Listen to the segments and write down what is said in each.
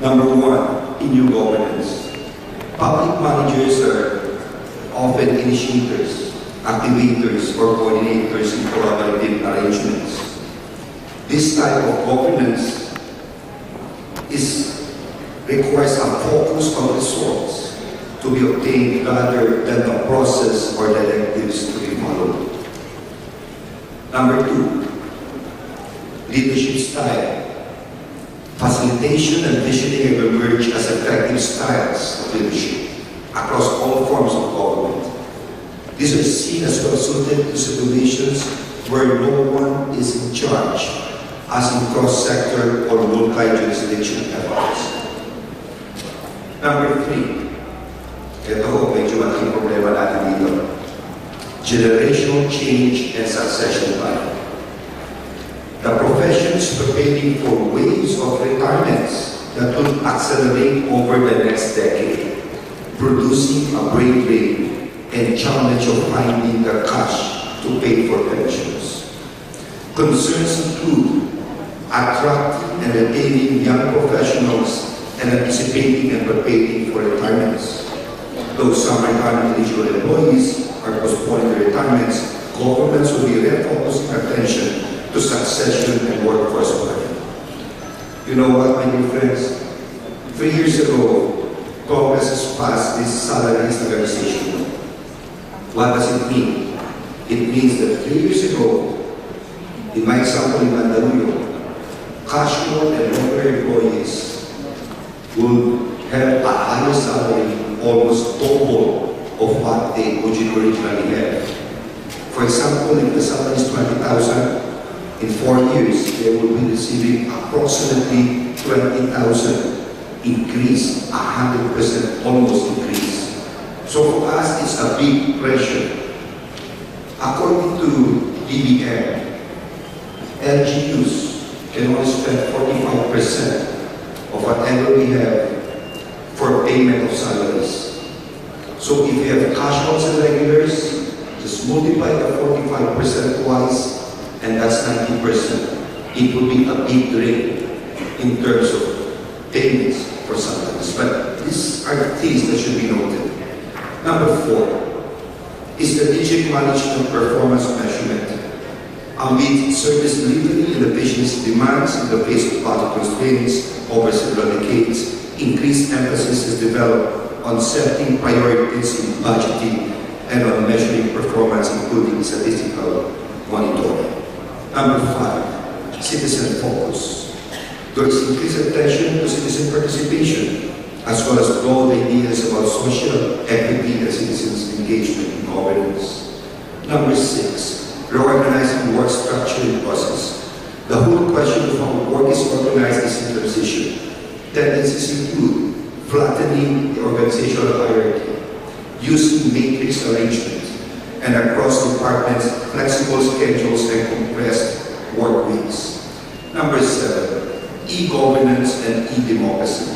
Number one, in new governance. Public managers are often initiators, activators, or coordinators in collaborative arrangements. This type of governance requires a focus on results to be obtained rather than the process or directives to be followed. Number two, leadership style. Facilitation and visioning have emerged as effective styles of leadership across all forms of government. These are seen as well suited to situations where no one is in charge, as in cross-sector or multi-jurisdiction efforts. Number three, ito medyo malaking problema natin dito. Generational change and succession planning. The profession is preparing for waves of retirements that will accelerate over the next decade, producing a brain drain and challenge of finding the cash to pay for pensions. Concerns include attracting and retaining young professionals and anticipating and preparing for retirements. Though some retirement-eligible employees are postponing their retirements, governments will be refocusing attention to succession and workforce planning. You know what, my dear friends? 3 years ago, Congress has passed this salary stabilization. What does it mean? It means that 3 years ago, in my example in Mandaluyong, casual and regular employees will have a higher salary, almost double of what they originally had. For example, if the salary is 20,000, in 4 years, they will be receiving approximately 20,000 increase, 100% almost increase. So for us, it's a big pressure. According to DBM, LGUs can only spend 45% of whatever we have for payment of salaries. So if you have casuals and regulars, just multiply the 45% twice, and that's 90%. It will be a big drain in terms of payments for salaries. But these are the things that should be noted. Number four is strategic management performance measurement. Amid service delivery and efficiency demands in the face of budget constraints over several decades, increased emphasis is developed on setting priorities in budgeting and on measuring performance, including statistical monitoring. Number five, citizen focus. There is increased attention to citizen participation, as well as broad ideas about social equity and citizens' engagement in governance. Number six, reorganizing work structure and process. The whole question of how work is organized is in transition. Tendencies include flattening the organizational hierarchy, using matrix arrangement, and across departments, flexible schedules and compressed work weeks. Number seven, e-governance and e-democracy.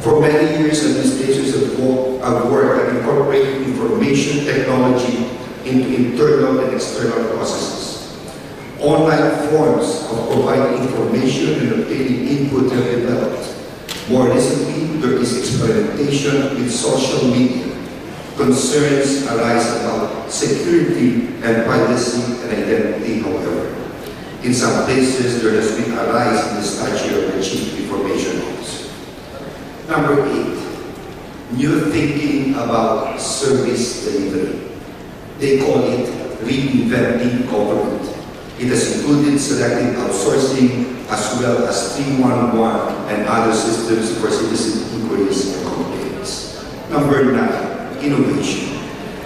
For many years, administrators have worked at incorporating information technology into internal and external processes. Online forms of providing information and obtaining input have developed. More recently, there is experimentation with social media. Concerns arise about security and privacy and identity, however. In some places, there has been a rise in the stature of the chief information officer. Number eight, new thinking about service delivery. They call it reinventing government. It has included selective outsourcing as well as 311 and other systems for citizen inquiries and complaints. Number nine, innovation.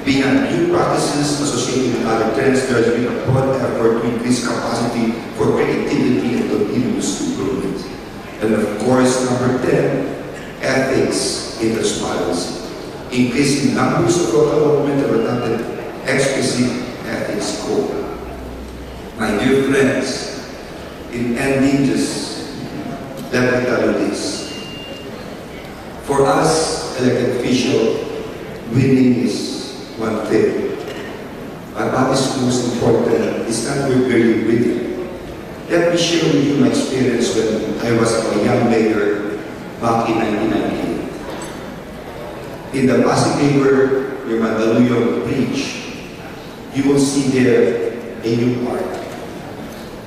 Beyond new practices associated with other trends, there has been a broad effort to increase capacity for creativity and continuous improvement. And of course, number 10, ethics in transparency. Increasing numbers of local government have adopted explicit ethics code. My dear friends, in ending this, let me tell you this. For us, elected officials, winning is one thing. But what is most important is that we're very winning. Let me share with you my experience when I was a young mayor back in 1998. In the Pasig River, near Mandaluyong Bridge, you will see there a new park.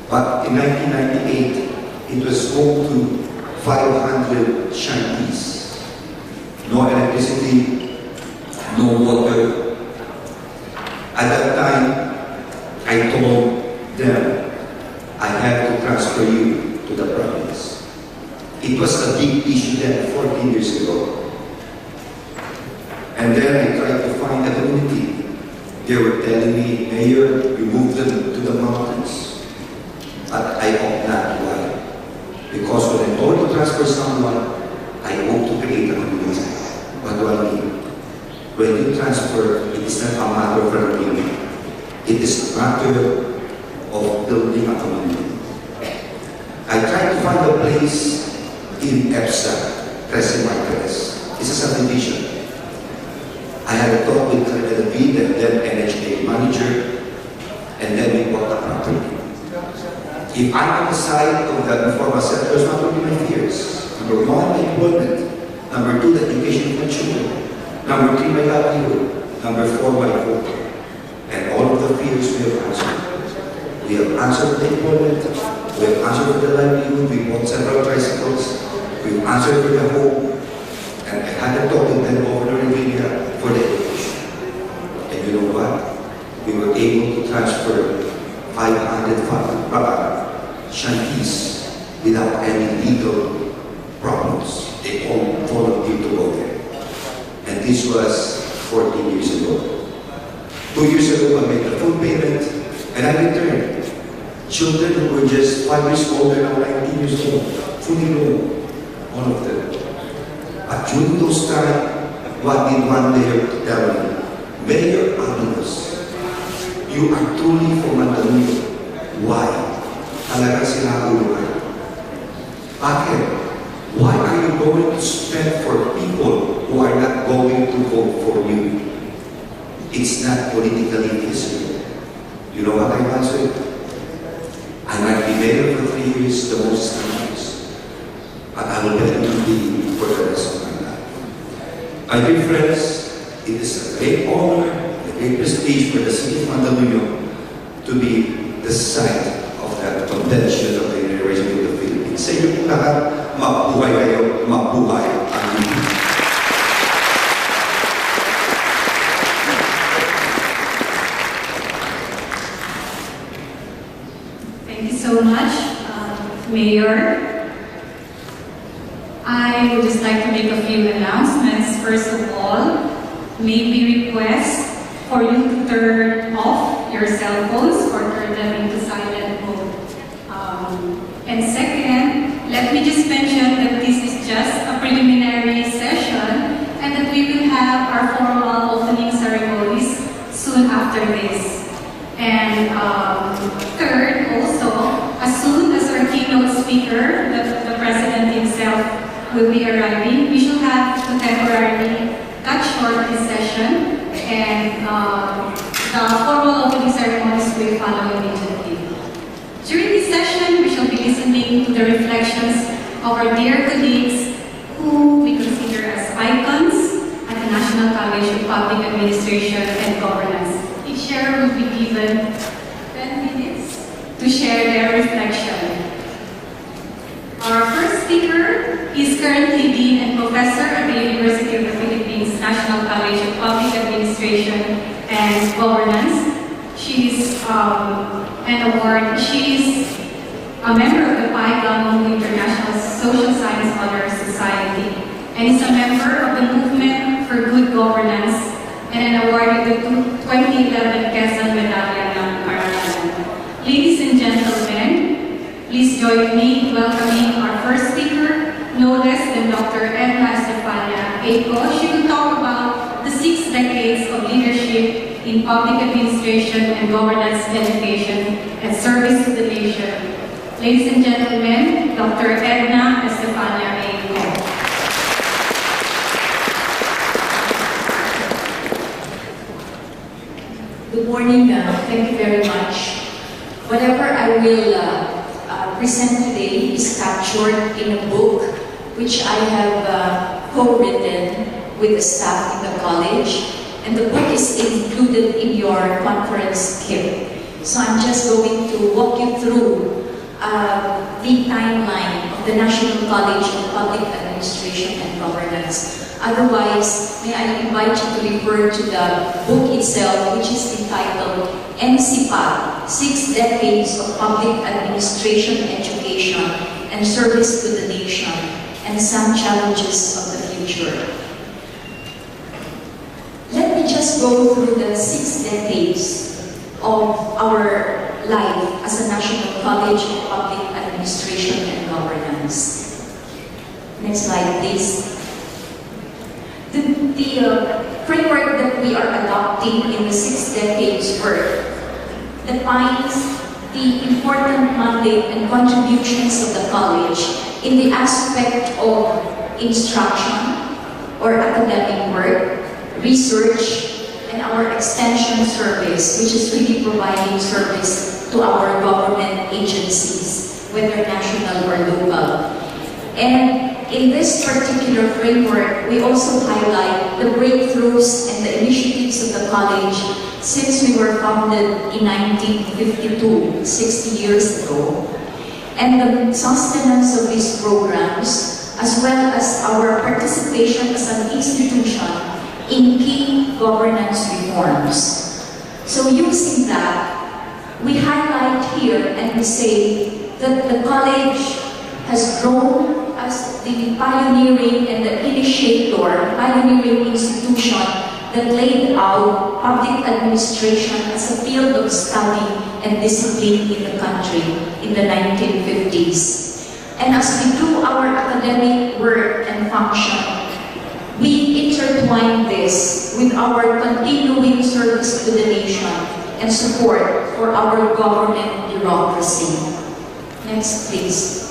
But in 1998, it was home to 500 shanties. No electricity, no water. At that time, I told them, I have to transfer you to the province. It was a big issue then, 14 years ago. And then I tried to find a community. They were telling me, Mayor, you moved them to the mountains. But I hope not. Why? Because when I told to transfer someone, I hope to create a community. What do I mean? When you transfer, it is not a matter of running. It is a matter of building a community. I tried to find a place in EPSA, Trece Marquez. It's a subdivision. I had a talk with the Dean and then NHA manager, and then we bought the property. If I'm on the side of the informal sectors, what would be my fears? Number one, my employment. Number two, the education of my children. Number three, my livelihood. Number four, my vote. And all of the fears we have answered. We have answered the employment. We have answered for the livelihood. We bought several tricycles. We've answered for the home. And I had a talk with them over the Riviera for the education. And you know what? We were able to transfer 500 shanties without any legal problems. They all volunteered to go there. And this was 14 years ago. 2 years ago, I made the full payment and I returned. Children who were just 5 years old are now 19 years old, fully grown, all of them. But during those times, what did one mayor tell me? Mayor Abalos, you are truly for Mandaluyong. Why? Talaga sinauluhan. Bakit? Why are you going to spend for people who are not going to vote for you? It's not politically feasible. You know what I answered? I might be mayor for 3 years, the most times, but I will definitely be for the rest of my life. My dear friends, it is a great honor, a great prestige for the city of Mandaluyong to be the site of that convention of the University of the Philippines. Sa inyo po lahat, mabuhay kayo, mabuhay ang Pilipinas. Thank you so much, Mayor. I would just like to make a few announcements. First of all, may we request for you to turn off your cell phones or turn them into silent mode. And second, let me just mention that this is just a preliminary session and that we will have our formal opening ceremonies soon after this. And third, also, as soon as our keynote speaker, the President himself, will be arriving, we shall have to temporarily cut short this session, and the formal opening ceremonies will follow immediately. During this session, we shall be listening to the reflections of our dear colleagues who we consider as icons at the National College of Public Administration and Governance. Each share will be given 10 minutes to share their reflection. Our first speaker is currently Dean and Professor at the University of the Philippines National College of Public Administration and Governance. She's She's a member of the Pi Gamma Mu International Social Science Honor Society and is a member of the Movement for Good Governance and an award of the 2011 Quezon Medalla ng Paralan. Ladies and gentlemen, please join me in welcoming our first speaker, no less than Dr. Edna Estifania A. She will talk about the 6 decades of leadership in public administration and governance education and service to the nation. Ladies and gentlemen, Dr. Edna Estifania A. Good morning. Thank you very much. Whatever I will present today is captured in a book which I have co-written with the staff in the college. And the book is included in your conference kit. So I'm just going to walk you through the timeline of the National College of Public Administration and Governance. Otherwise, may I invite you to refer to the book itself, which is entitled NCPA, 6 Decades of Public Administration Education and Service to the Nation, and Some Challenges of the Future. Let me just go through the 6 decades of our life as a National College of Public Administration and Governance. Next slide, please. The framework that we are adopting in the 6 decades work defines the important mandate and contributions of the college in the aspect of instruction or academic work, research, and our extension service, which is really providing service to our government agencies, whether national or local. And in this particular framework, we also highlight the breakthroughs and the initiatives of the college since we were founded in 1952, 60 years ago, and the sustenance of these programs, as well as our participation as an institution in key governance reforms. So using that, we highlight here and we say that the college has grown as the pioneering and the pioneering institution that laid out public administration as a field of study and discipline in the country in the 1950s. And as we do our academic work and function, we intertwine this with our continuing service to the nation and support for our government bureaucracy. Next, please.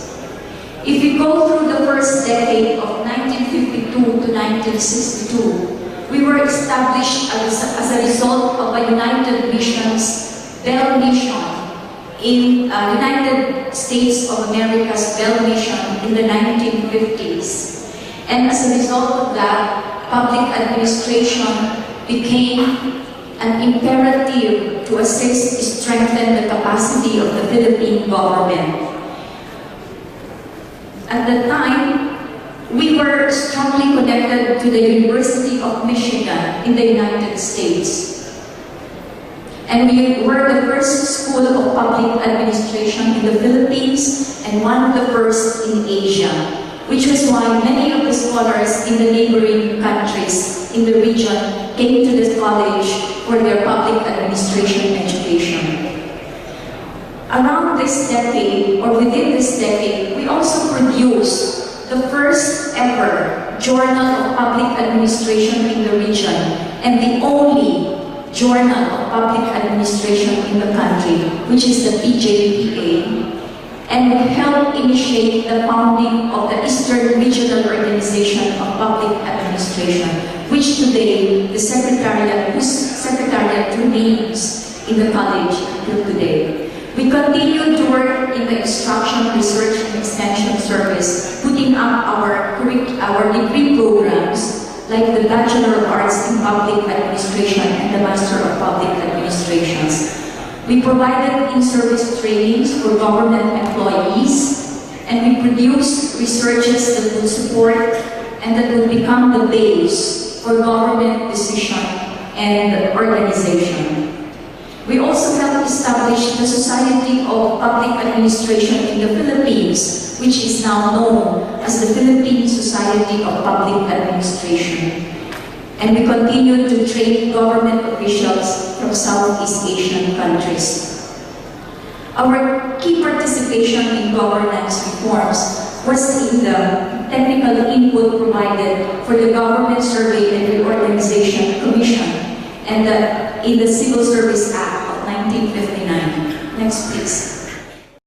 If you go through the first decade of 1952 to 1962, we were established as a result of a United Nations Bell Mission in United States of America's Bell Mission in the 1950s. And as a result of that, public administration became an imperative to assist to strengthen the capacity of the Philippine government. At the time, we were strongly connected to the University of Michigan in the United States. And we were the first school of public administration in the Philippines and one of the first in Asia, which was why many of the scholars in the neighboring countries in the region came to this college for their public administration education. Around this decade, or within this decade, we also produced the first ever Journal of Public Administration in the region and the only Journal of Public Administration in the country, which is the PJPA. And we helped initiate the founding of the Eastern Regional Organization of Public Administration, which today, whose secretariat remains in the college until today. We continue to work in the instruction, research, and extension service, putting up our degree programs like the Bachelor of Arts in Public Administration and the Master of Public Administrations. We provided in-service trainings for government employees, and we produced researches that will support and that will become the base for government decision and organization. We also helped establish the Society of Public Administration in the Philippines, which is now known as the Philippine Society of Public Administration. And we continue to train government officials from Southeast Asian countries. Our key participation in governance reforms was in the technical input provided for the Government Survey and Reorganization Commission and in the Civil Service Act of 1959. Next, please.